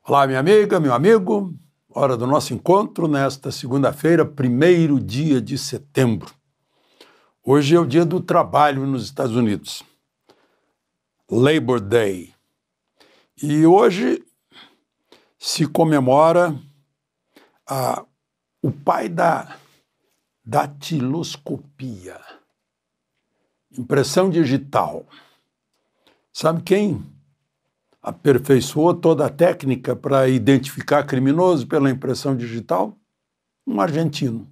Olá, minha amiga, meu amigo. Hora do nosso encontro nesta segunda-feira, 1º dia de setembro. Hoje é o dia do trabalho nos Estados Unidos. Labor Day. E hoje se comemora o pai da datiloscopia, impressão digital. Sabe quem aperfeiçoou toda a técnica para identificar criminoso pela impressão digital? Um argentino.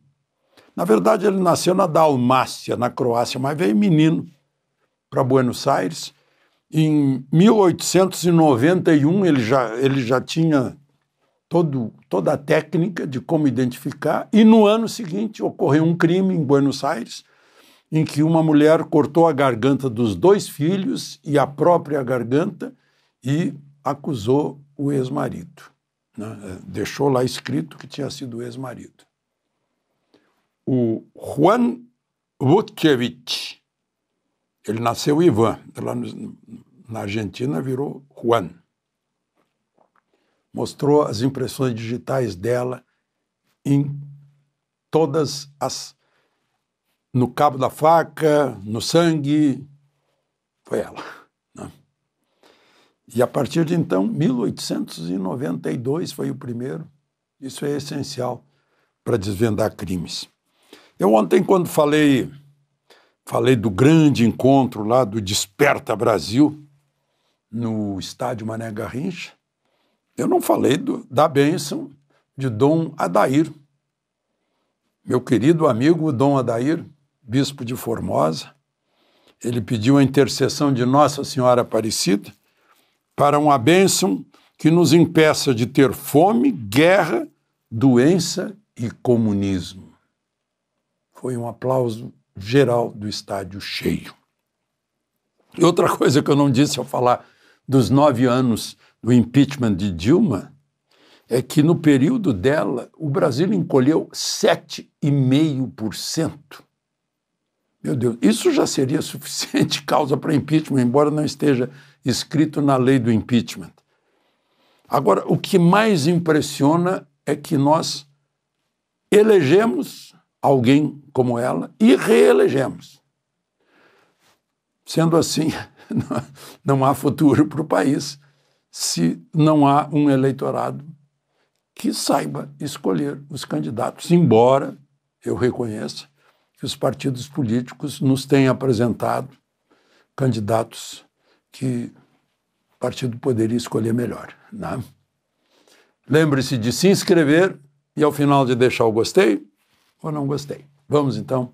Na verdade, ele nasceu na Dalmácia, na Croácia, mas veio menino para Buenos Aires. Em 1891, ele já tinha toda a técnica de como identificar, e no ano seguinte ocorreu um crime em Buenos Aires, em que uma mulher cortou a garganta dos 2 filhos e a própria garganta e acusou o ex-marido, né? Deixou lá escrito que tinha sido o ex-marido. O Juan Vukcevic, ele nasceu Ivan, lá na Argentina virou Juan. Mostrou as impressões digitais dela em todas no cabo da faca, no sangue, foi ela, né? E a partir de então, 1892 foi o primeiro. Isso é essencial para desvendar crimes. Eu ontem, quando falei do grande encontro lá do Desperta Brasil, no estádio Mané Garrincha, eu não falei da bênção de Dom Adair. Meu querido amigo Dom Adair, bispo de Formosa, ele pediu a intercessão de Nossa Senhora Aparecida para uma bênção que nos impeça de ter fome, guerra, doença e comunismo. Foi um aplauso geral do estádio cheio. E outra coisa que eu não disse ao falar dos 9 anos do impeachment de Dilma é que no período dela o Brasil encolheu 7,5%. Meu Deus, isso já seria suficiente causa para impeachment, embora não esteja escrito na lei do impeachment. Agora, o que mais impressiona é que nós elegemos alguém como ela e reelegemos. Sendo assim, não há futuro para o país se não há um eleitorado que saiba escolher os candidatos, embora eu reconheça que os partidos políticos nos têm apresentado candidatos que o partido poderia escolher melhor, né? Lembre-se de se inscrever e, ao final, de deixar o gostei ou não gostei. Vamos, então,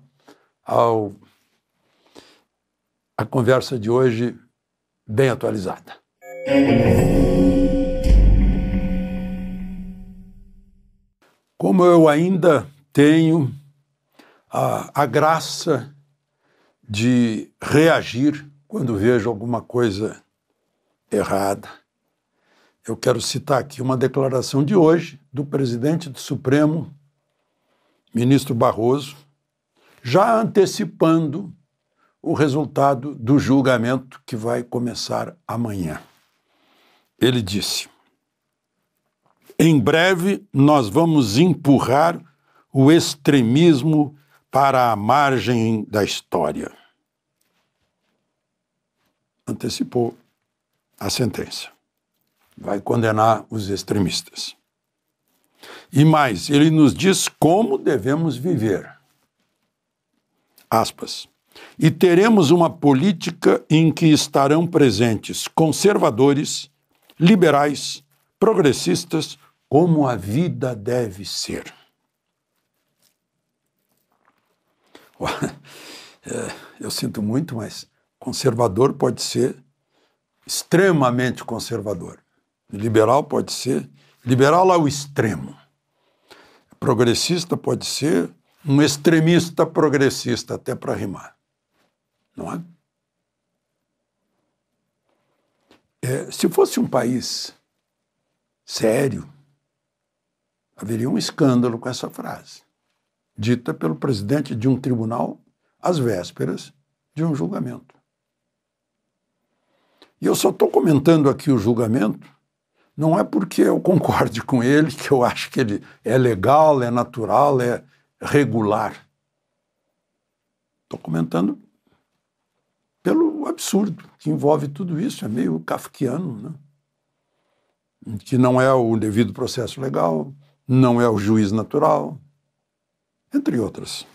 à conversa de hoje bem atualizada. Como eu ainda tenho a graça de reagir quando vejo alguma coisa errada, eu quero citar aqui uma declaração de hoje do presidente do Supremo, ministro Barroso, já antecipando o resultado do julgamento que vai começar amanhã. Ele disse: em breve nós vamos empurrar o extremismo para a margem da história. Antecipou a sentença. Vai condenar os extremistas. E mais, ele nos diz como devemos viver. Aspas. E teremos uma política em que estarão presentes conservadores, liberais, progressistas, como a vida deve ser. Eu sinto muito, mas conservador pode ser extremamente conservador. Liberal pode ser liberal ao extremo. Progressista pode ser um extremista progressista, até para rimar. Não é? Se fosse um país sério, haveria um escândalo com essa frase, dita pelo presidente de um tribunal às vésperas de um julgamento. E eu só estou comentando aqui o julgamento não é porque eu concorde com ele que eu acho que ele é legal, é natural, é regular. Estou comentando pelo absurdo que envolve tudo isso, é meio kafkiano, né? Que não é o devido processo legal, não é o juiz natural, entre outras.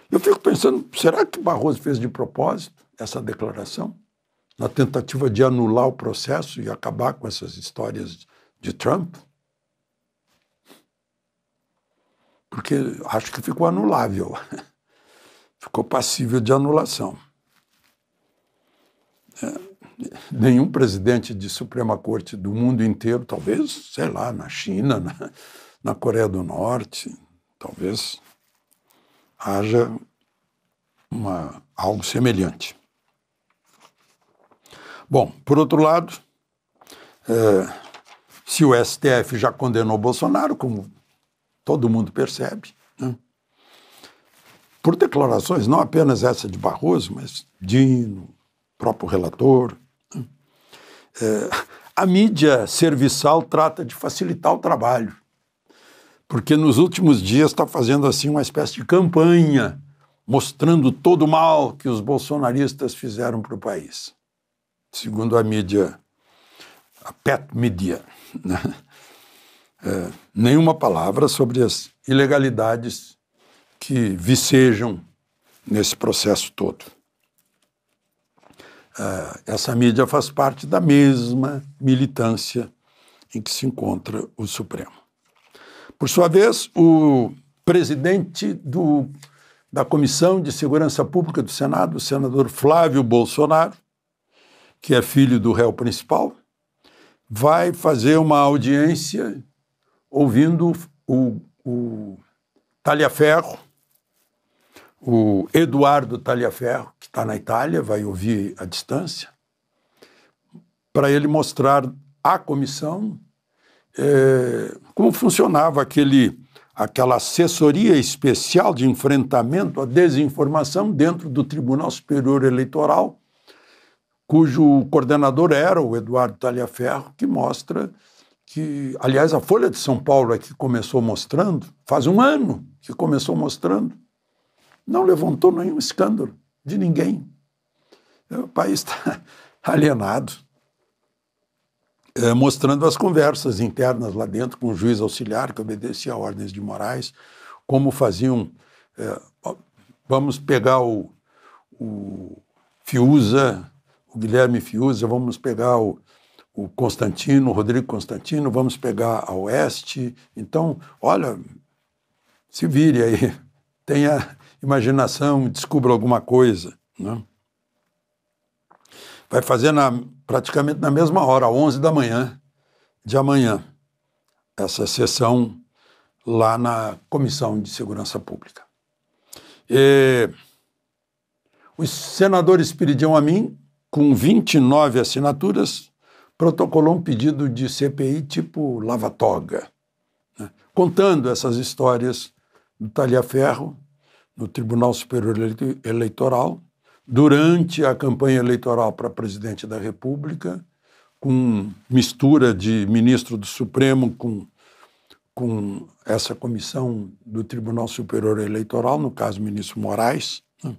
Eu fico pensando, será que Barroso fez de propósito essa declaração, na tentativa de anular o processo e acabar com essas histórias de Trump? Porque acho que ficou anulável, ficou passível de anulação. Nenhum presidente de Suprema Corte do mundo inteiro, talvez, sei lá, na China, na Coreia do Norte, talvez haja algo semelhante. Bom, por outro lado, se o STF já condenou Bolsonaro, como todo mundo percebe, né, por declarações, não apenas essa de Barroso, mas Dino, próprio relator, né, a mídia serviçal trata de facilitar o trabalho, porque nos últimos dias está fazendo assim uma espécie de campanha, mostrando todo o mal que os bolsonaristas fizeram para o país, segundo a mídia, a pet media, né? Nenhuma palavra sobre as ilegalidades que vicejam nesse processo todo. Essa mídia faz parte da mesma militância em que se encontra o Supremo. Por sua vez, o presidente da Comissão de Segurança Pública do Senado, o senador Flávio Bolsonaro, que é filho do réu principal, vai fazer uma audiência ouvindo o Talhaferro, o Eduardo Talhaferro, que está na Itália, vai ouvir à distância, para ele mostrar à comissão como funcionava aquela assessoria especial de enfrentamento à desinformação dentro do Tribunal Superior Eleitoral, cujo coordenador era o Eduardo Talhaferro, que mostra que, aliás, a Folha de São Paulo é que começou mostrando, faz um ano que começou mostrando, não levantou nenhum escândalo de ninguém. O país está alienado, mostrando as conversas internas lá dentro com o juiz auxiliar que obedecia a ordens de Moraes, como faziam, vamos pegar o Fiuza, o Guilherme Fiuza, vamos pegar o Constantino, o Rodrigo Constantino, vamos pegar a Oeste. Então, olha, se vire aí, tenha imaginação, descubra alguma coisa, né? Vai fazer praticamente na mesma hora, às 11 da manhã de amanhã, essa sessão lá na Comissão de Segurança Pública. O senador Espiridião Amin, com 29 assinaturas, protocolou um pedido de CPI tipo lava-toga, né, contando essas histórias do Talhaferro no Tribunal Superior Eleitoral, durante a campanha eleitoral para presidente da República, com mistura de ministro do Supremo com essa comissão do Tribunal Superior Eleitoral, no caso o ministro Moraes, né.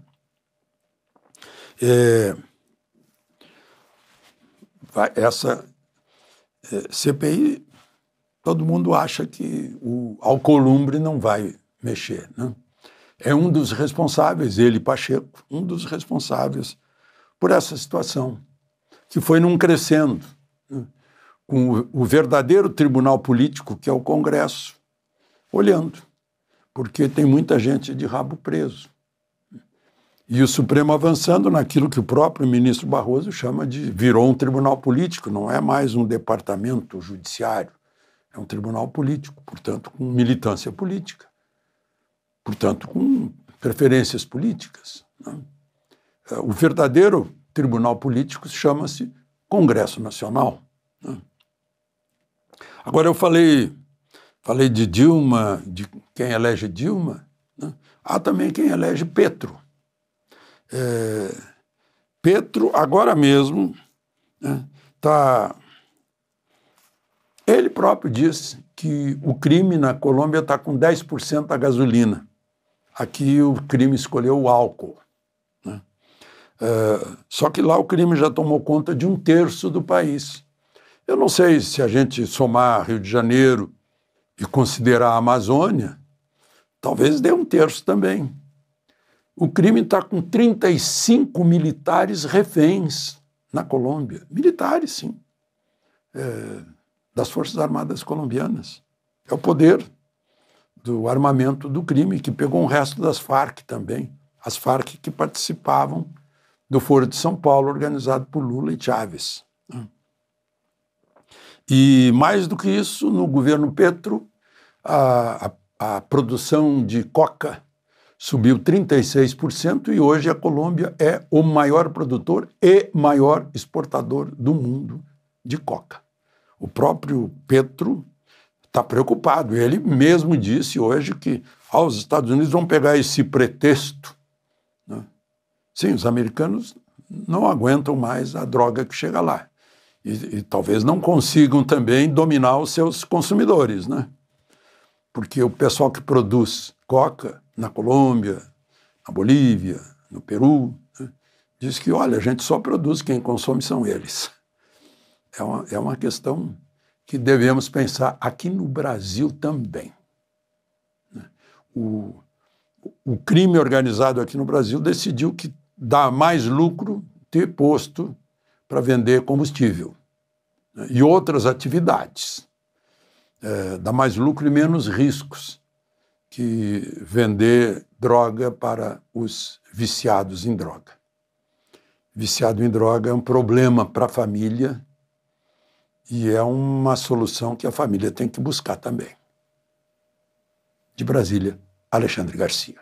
Essa CPI, todo mundo acha que o Alcolumbre não vai mexer, né? É um dos responsáveis, ele, Pacheco, um dos responsáveis por essa situação, que foi num crescendo, né, com o verdadeiro tribunal político, que é o Congresso, olhando, porque tem muita gente de rabo preso. E o Supremo avançando naquilo que o próprio ministro Barroso chama de virou um tribunal político, não é mais um departamento judiciário, é um tribunal político, portanto, com militância política, portanto, com preferências políticas, né? O verdadeiro tribunal político chama-se Congresso Nacional, né? Agora, eu falei de Dilma, de quem elege Dilma, né? Há também quem elege Petro. Petro, agora mesmo, né, Ele próprio disse que o crime na Colômbia está com 10% da gasolina. Aqui o crime escolheu o álcool, né? Só que lá o crime já tomou conta de 1/3 do país. Eu não sei se a gente somar Rio de Janeiro e considerar a Amazônia, talvez dê 1/3 também. O crime está com 35 militares reféns na Colômbia. Militares, sim, das Forças Armadas colombianas. É o poder do armamento do crime, que pegou o resto das Farc também. As Farc que participavam do Foro de São Paulo, organizado por Lula e Chávez. E mais do que isso, no governo Petro, a produção de coca subiu 36% e hoje a Colômbia é o maior produtor e maior exportador do mundo de coca. O próprio Petro está preocupado. Ele mesmo disse hoje que os Estados Unidos vão pegar esse pretexto, né? Sim, os americanos não aguentam mais a droga que chega lá. E talvez não consigam também dominar os seus consumidores, né? Porque o pessoal que produz coca na Colômbia, na Bolívia, no Peru, né, diz que, olha, a gente só produz, quem consome são eles. É uma questão que devemos pensar aqui no Brasil também. O crime organizado aqui no Brasil decidiu que dá mais lucro ter posto para vender combustível, né, e outras atividades. Dá mais lucro e menos riscos que vender droga para os viciados em droga. Viciado em droga é um problema para a família e é uma solução que a família tem que buscar também. De Brasília, Alexandre Garcia.